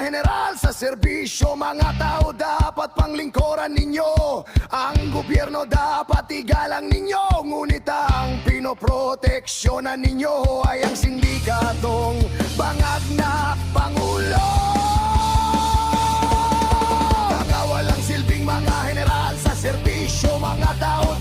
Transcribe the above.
general sa serbisyo, mga tao dapat panglingkuran ninyo. Ang gobyerno dapat igalang ninyo, ngunit ang pinoproteksyonan ninyo ay ang sindikatong bangag na Pangulo. Mga walang silbing mga general sa serbisyo, mga tao